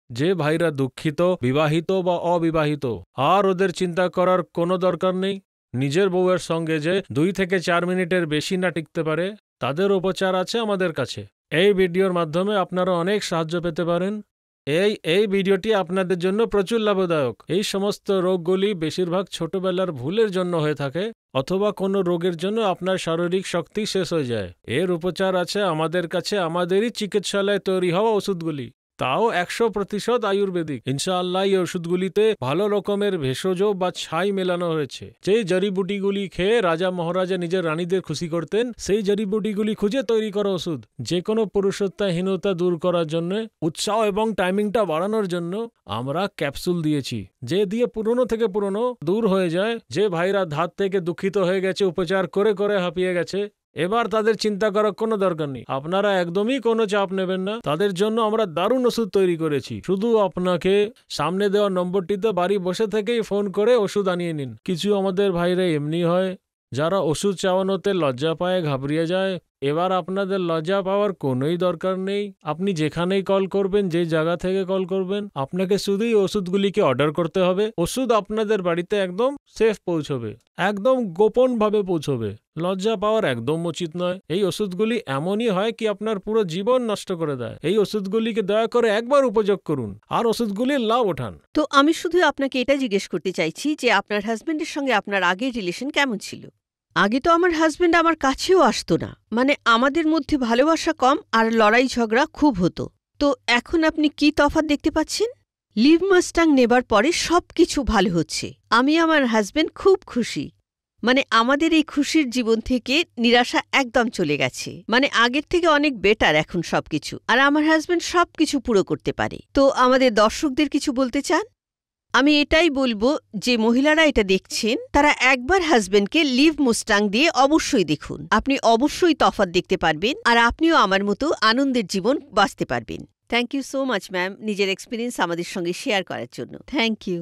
যে ভাইরা দুঃখিত, বিবাহিত বা অবিবাহিত, আর ওদের চিন্তা করার কোনো দরকার নেই। নিজের বউয়ের সঙ্গে যে 2 থেকে 4 মিনিটের বেশি না টিকতে পারে, তাদের উপচার আছে আমাদের কাছে। এই ভিডিওর মাধ্যমে আপনারা অনেক সাহায্য পেতে পারেন। এই ভিডিওটি আপনাদের জন্য প্রচুর লাভদায়ক। এই সমস্ত রোগগুলি বেশিরভাগ ছোটবেলার ভুলের জন্য হয়ে থাকে, অথবা কোনো রোগের জন্য আপনার শারীরিক শক্তি শেষ হয়ে যায়। এর উপচার আছে আমাদের কাছে, আমাদেরই চিকিৎসালয়ে তৈরি হওয়া ওষুধগুলি, তাও 100% আয়ুর্বেদিক। ইনশাআল্লাহ এই ওষুধগুলিতে ভালো রকমের ভেষজ বা ছাই মেলানো হয়েছে। যেই জড়িবুটিগুলি খেয়ে রাজা মহারাজা নিজের রানীদের খুশি করতেন, সেই জড়িবুটিগুলি খুঁজে তৈরি করা ওষুধ। যে কোনো পুরুষত্বহীনতা দূর করার জন্য, উৎসাহ এবং টাইমিংটা বাড়ানোর জন্য আমরা ক্যাপসুল দিয়েছি, যে দিয়ে পুরনো থেকে পুরনো দূর হয়ে যায়। যে ভাইরা ধাত থেকে দুঃখিত হয়ে গেছে, উপচার করে করে হাঁপিয়ে গেছে, এবার তাদের চিন্তা করার কোনো দরকার নেই। আপনারা একদমই কোনো চাপ নেবেন না। তাদের জন্য আমরা দারুণ ওষুধ তৈরি করেছি। শুধু আপনাকে সামনে দেওয়া নম্বরটিতে বাড়ি বসে থেকেই ফোন করে ওষুধ আনিয়ে নিন। কিছু আমাদের ভাইরা এমনি হয়, যারা ওষুধ চাওয়ানোতে লজ্জা পায়, ঘাবড়িয়ে যায়। এবার আপনাদের লজ্জা পাওয়ার কোনোই দরকার নেই। আপনি যেখানেই কল করবেন, যে জায়গা থেকে কল করবেন, আপনাকে শুধুই ওষুধগুলিকে অর্ডার করতে হবে। ওষুধ আপনাদের বাড়িতে একদম সেফ পৌঁছবে, একদম গোপনভাবে পৌঁছবে। লজ্জা পাওয়ার একদম উচিত নয়। এই ওষুধগুলি এমনই হয় কি আপনার পুরো জীবন নষ্ট করে দেয়। এই ওষুধগুলিকে দয়া করে একবার উপযোগ করুন আর ওষুধগুলির লাভ ওঠান। তো আমি শুধু আপনাকে এটা জিজ্ঞেস করতে চাইছি যে আপনার হাজবেন্ডের সঙ্গে আপনার আগের রিলেশন কেমন ছিল? আগে তো আমার হাজবেন্ড আমার কাছেও আসতো না, মানে আমাদের মধ্যে ভালোবাসা কম আর লড়াই ঝগড়া খুব হতো। তো এখন আপনি কি তফাৎ দেখতে পাচ্ছেন? লিভ মাস্টাং নেবার পরে সবকিছু ভালো হচ্ছে। আমি আমার হাজবেন্ড খুব খুশি। মানে আমাদের এই খুশির জীবন থেকে নিরাশা একদম চলে গেছে। মানে আগের থেকে অনেক বেটার এখন সবকিছু। আর আমার হাজবেন্ড সবকিছু পুরো করতে পারে। তো আমাদের দর্শকদের কিছু বলতে চান? আমি এটাই বলবো যে মহিলারা এটা দেখছেন, তারা একবার হাজবেন্ডকে লিভ মুস্টাং দিয়ে অবশ্যই দেখুন। আপনি অবশ্যই তফাৎ দেখতে পারবেন আর আপনিও আমার মতো আনন্দের জীবন বাঁচতে পারবেন। Thank you so much ma'am, নিজের এক্সপিরিয়েন্স আমাদের সঙ্গে শেয়ার করার জন্য। Thank you.